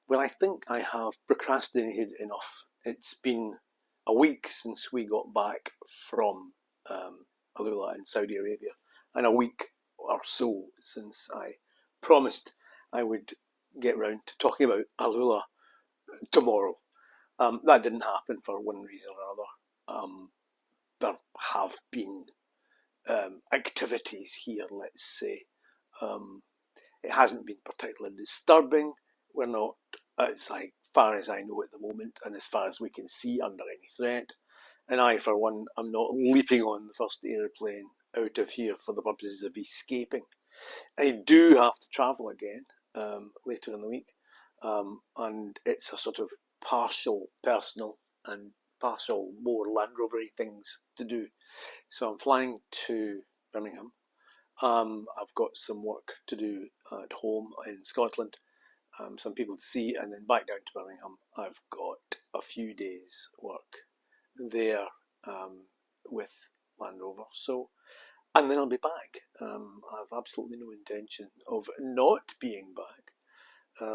Well, I think I have procrastinated enough. It's been a week since we got back from Alula in Saudi Arabia, and a week or so since I promised I would get round to talking about Alula tomorrow. That didn't happen for one reason or another. There have been activities here, let's say. Um, it hasn't been particularly disturbing. We're not, as far as I know at the moment, and as far as we can see, under any threat. And I, for one, am not leaping on the first aeroplane out of here for the purposes of escaping. I do have to travel again later in the week, and it's a sort of partial personal and partial more Land Rovery things to do. So I'm flying to Birmingham. I've got some work to do at home in Scotland, some people to see, and then back down to Birmingham. I've got a few days' work there with Land Rover. So, and then I'll be back. I've absolutely no intention of not being back.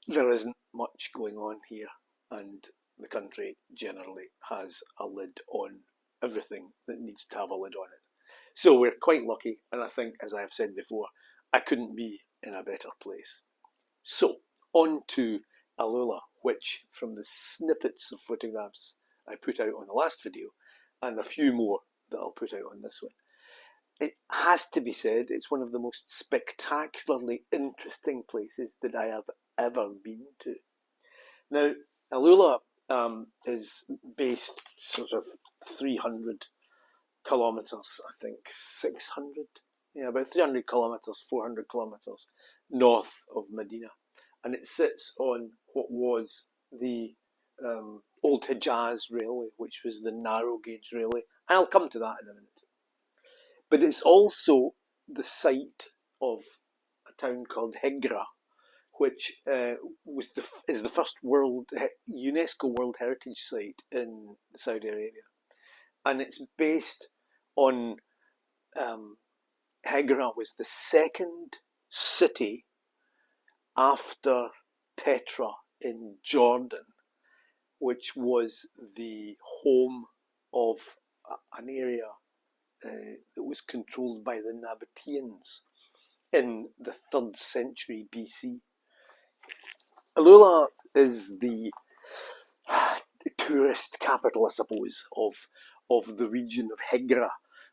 There isn't much going on here, and the country generally has a lid on everything that needs to have a lid on it. So we're quite lucky, and I think, as I have said before, I couldn't be in a better place. So, on to Alula, which, from the snippets of photographs I put out on the last video, and a few more that I'll put out on this one, it has to be said it's one of the most spectacularly interesting places that I have ever been to. Now, Alula is based sort of 300 kilometres, I think 600, about 300 kilometres, 400 kilometres north of Medina. And it sits on what was the old Hijaz Railway, which was the narrow gauge railway. I'll come to that in a minute. But it's also the site of a town called Hegra, which is the first UNESCO World Heritage Site in Saudi Arabia. And it's based on Hegra was the second city after Petra in Jordan, which was the home of an area that was controlled by the Nabateans in the 3rd century BC. Alula is the tourist capital, I suppose, of the region of Hegra,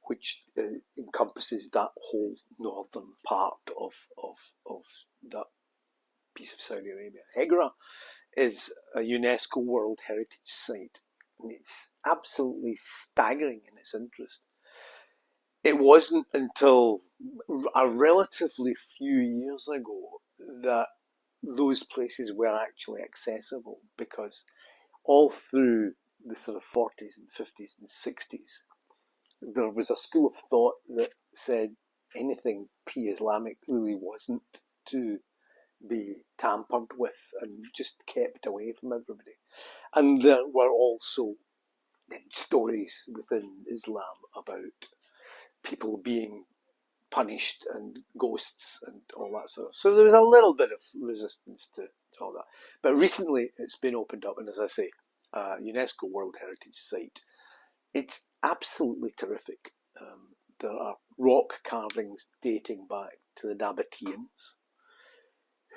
which encompasses that whole northern part of that piece of Saudi Arabia. Hegra is a UNESCO World Heritage Site, and it's absolutely staggering in its interest. It wasn't until a relatively few years ago that those places were actually accessible, because all through the sort of 40s and 50s and 60s, there was a school of thought that said anything pre-Islamic really wasn't to be tampered with and just kept away from everybody. And there were also stories within Islam about people being punished and ghosts and all that sort of. So there was a little bit of resistance to all that. But recently it's been opened up, and as I say, UNESCO World Heritage Site. It's absolutely terrific. There are rock carvings dating back to the Nabateans,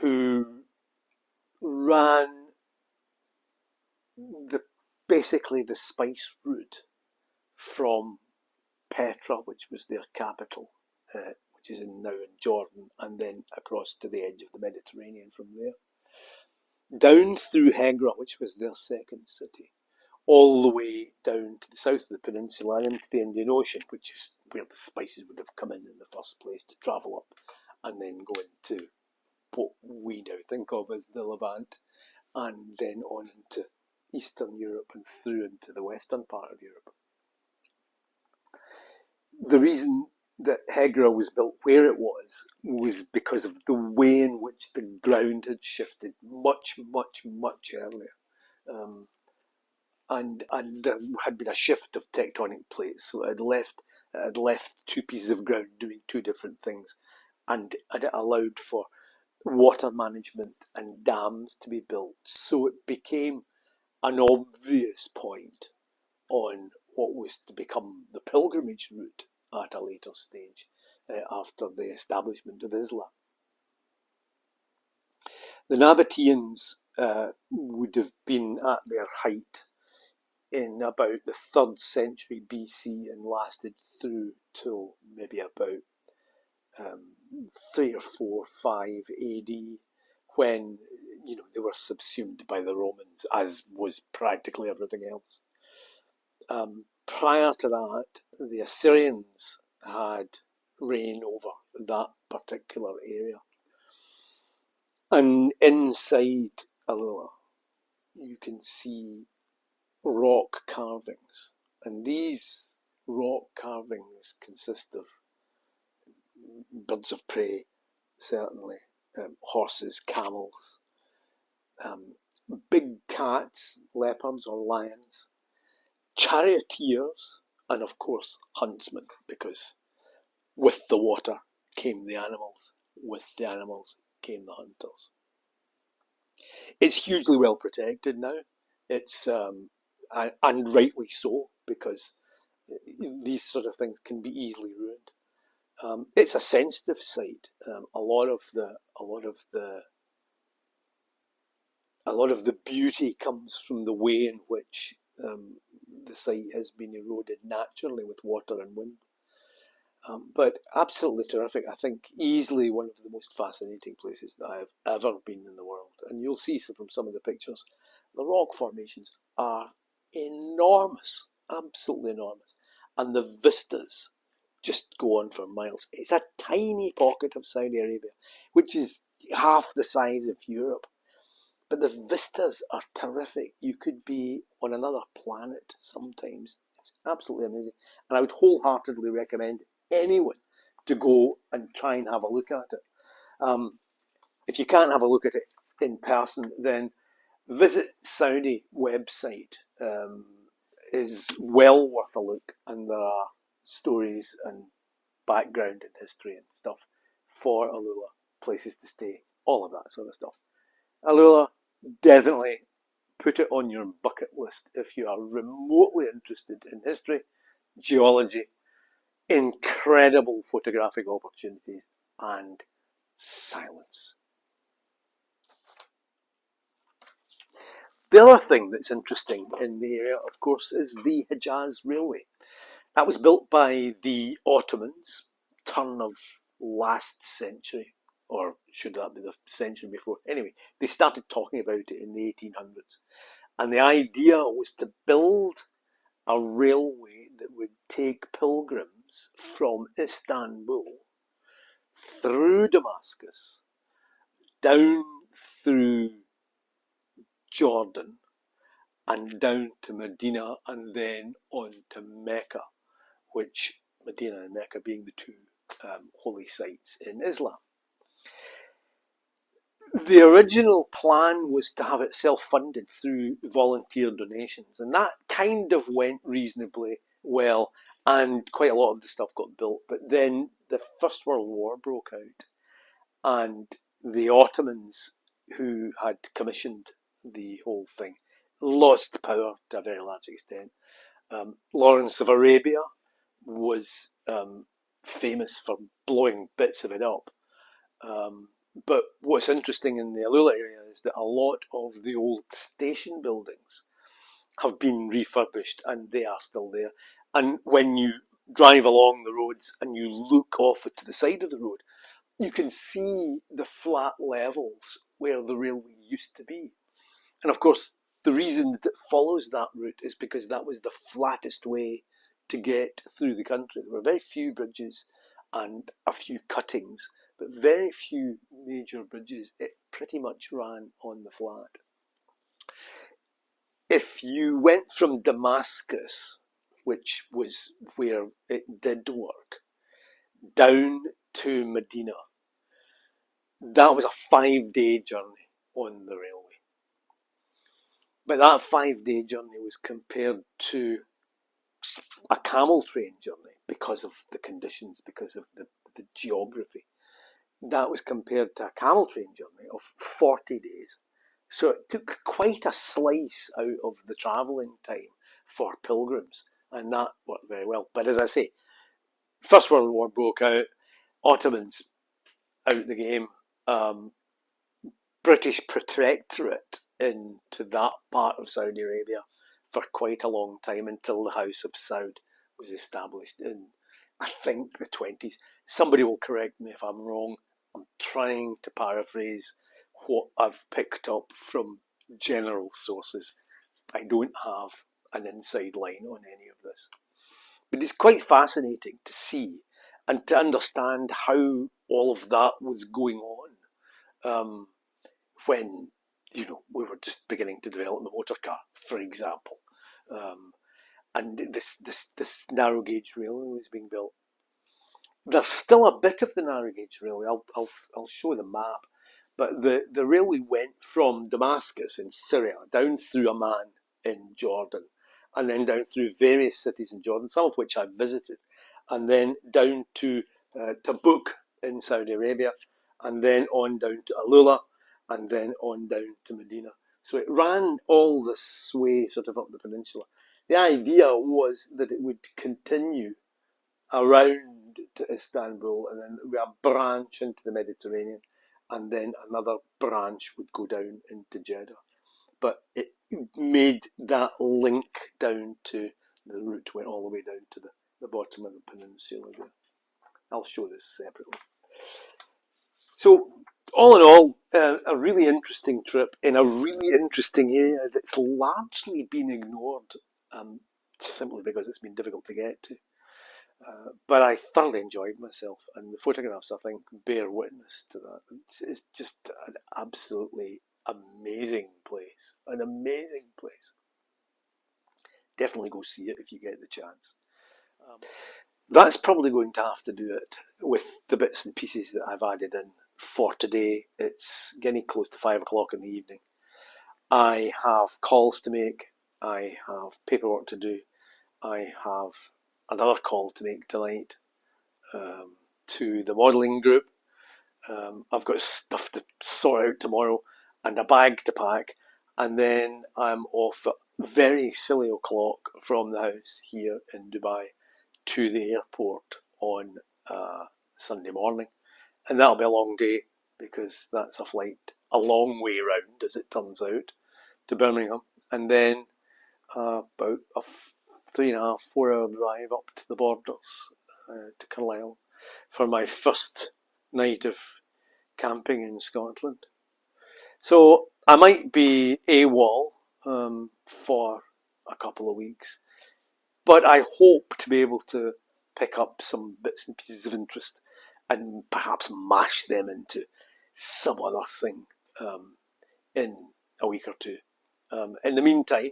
who ran basically the spice route from Petra, which was their capital, which is now in Jordan, and then across to the edge of the Mediterranean from there, down through Hegra, which was their second city, all the way down to the south of the peninsula and into the Indian Ocean, which is where the spices would have come in the first place, to travel up and then go into what we now think of as the Levant, and then on into Eastern Europe and through into the western part of Europe. The reason that Hegra was built where it was because of the way in which the ground had shifted much, much, much earlier. And there had been a shift of tectonic plates, so it had left two pieces of ground doing two different things, and it allowed for water management and dams to be built. So it became an obvious point on what was to become the pilgrimage route at a later stage after the establishment of Islam. The Nabateans would have been at their height in about the 3rd century BC and lasted through till maybe about 3 or 4, 5 AD, when they were subsumed by the Romans, as was practically everything else. Prior to that, the Assyrians had reign over that particular area. And inside Alula, you can see rock carvings. And these rock carvings consist of birds of prey, certainly, horses, camels, big cats, leopards or lions, charioteers, and of course huntsmen, because with the water came the animals, with the animals came the hunters. It's hugely well protected now. It's and rightly so, because these sort of things can be easily ruined. It's a sensitive site. A lot of the beauty comes from the way in which the site has been eroded naturally with water and wind. But absolutely terrific. I think easily one of the most fascinating places that I've ever been in the world. And you'll see from some of the pictures, the rock formations are enormous, absolutely enormous. And the vistas just go on for miles. It's a tiny pocket of Saudi Arabia, which is half the size of Europe. But the vistas are terrific. You could be on another planet sometimes. It's absolutely amazing. And I would wholeheartedly recommend anyone to go and try and have a look at it. If you can't have a look at it in person, then visit Saudi website is well worth a look, and there are stories and background and history and stuff for Alula, places to stay, all of that sort of stuff. Alula, definitely put it on your bucket list if you are remotely interested in history, geology, incredible photographic opportunities, and silence. The other thing that's interesting in the area, of course, is the Hijaz Railway. That was built by the Ottomans, turn of last century, or should that be the century before? Anyway, they started talking about it in the 1800s. And the idea was to build a railway that would take pilgrims from Istanbul through Damascus, down through Jordan, and down to Medina, and then on to Mecca, which Medina and Mecca being the two holy sites in Islam. The original plan was to have it self-funded through volunteer donations, and that kind of went reasonably well, and quite a lot of the stuff got built. But then the First World War broke out, and the Ottomans, who had commissioned the whole thing, lost power to a very large extent. Lawrence of Arabia was famous for blowing bits of it up. But what's interesting in the Alula area is that a lot of the old station buildings have been refurbished and they are still there. And when you drive along the roads and you look off to the side of the road, you can see the flat levels where the railway used to be. And of course, the reason that it follows that route is because that was the flattest way to get through the country. There were very few bridges and a few cuttings, but very few major bridges. It pretty much ran on the flat. If you went from Damascus, which was where it did work, down to Medina, that was a 5-day journey on the railway. But that 5-day journey was compared to a camel train journey because of the conditions, because of the geography. that was compared to a camel train journey of 40 days. So it took quite a slice out of the travelling time for pilgrims, and that worked very well. But as I say, First World War broke out, Ottomans out the game, British Protectorate into that part of Saudi Arabia for quite a long time until the House of Saud was established in, I think, the 20s. Somebody will correct me if I'm wrong. I'm trying to paraphrase what I've picked up from general sources. I don't have an inside line on any of this. But it's quite fascinating to see and to understand how all of that was going on when we were just beginning to develop the motor car, for example, and this narrow gauge railway was being built. There's still a bit of the narrow gauge railway. I'll show the map, but the railway went from Damascus in Syria down through Amman in Jordan, and then down through various cities in Jordan, some of which I've visited, and then down to Tabuk in Saudi Arabia, and then on down to Alula, and then on down to Medina. So it ran all this way sort of up the peninsula. The idea was that it would continue around to Istanbul, and then we a branch into the Mediterranean, and then another branch would go down into Jeddah. But it made that link down to the route, went all the way down to the bottom of the peninsula there. I'll show this separately. So, all in all, a really interesting trip in a really interesting area that's largely been ignored, simply because it's been difficult to get to. But I thoroughly enjoyed myself, and the photographs, I think, bear witness to that. It's just an absolutely amazing place. An amazing place. Definitely go see it if you get the chance. That's probably going to have to do it with the bits and pieces that I've added in for today. It's getting close to 5 o'clock in the evening. I have calls to make. I have paperwork to do. I have another call to make tonight to the modelling group. I've got stuff to sort out tomorrow and a bag to pack, and then I'm off at very silly o'clock from the house here in Dubai to the airport on Sunday morning, and that'll be a long day because that's a flight a long way round, as it turns out, to Birmingham, and then about a 3.5, 4 hour drive up to the borders to Carlisle for my first night of camping in Scotland. So I might be AWOL for a couple of weeks, but I hope to be able to pick up some bits and pieces of interest and perhaps mash them into some other thing in a week or two. In the meantime,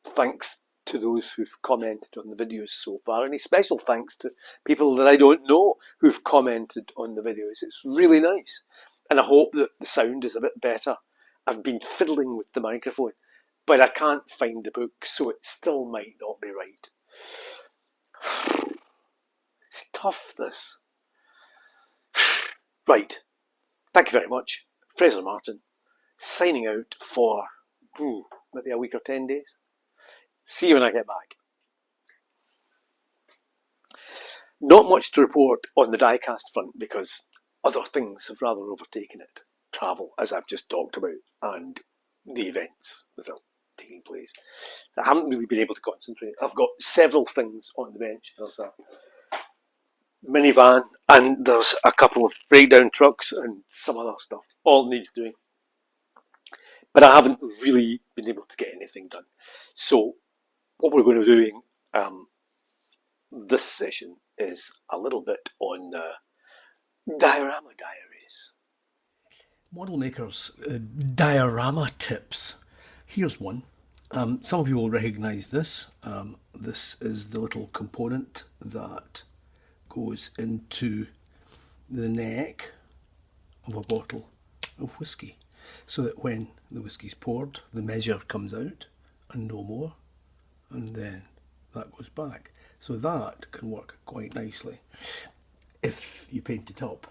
thanks to those who've commented on the videos so far, and a special thanks to people that I don't know who've commented on the videos. It's really nice, and I hope that the sound is a bit better. I've been fiddling with the microphone, but I can't find the book, so it still might not be right. It's tough, this. Right. Thank you very much. Fraser Martin, signing out for maybe a week or 10 days. See you when I get back. Not much to report on the diecast front because other things have rather overtaken it. Travel, as I've just talked about, and the events that are taking place. I haven't really been able to concentrate. I've got several things on the bench. There's a minivan and there's a couple of breakdown trucks and some other stuff. All needs doing. But I haven't really been able to get anything done. So what we're going to be doing this session is a little bit on diorama diaries. Model makers diorama tips. Here's one. Some of you will recognise this. This is the little component that goes into the neck of a bottle of whiskey, so that when the whiskey's poured, the measure comes out and no more, and then that goes back. So that can work quite nicely if you paint it up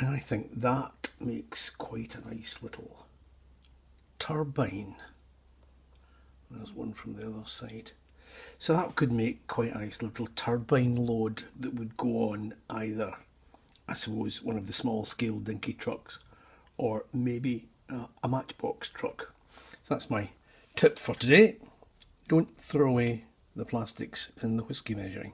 And I think that makes quite a nice little turbine. There's one from the other side. So that could make quite a nice little turbine load that would go on either, I suppose, one of the small scale dinky trucks or maybe a matchbox truck. So that's my tip for today. Don't throw away the plastics in the whiskey measuring.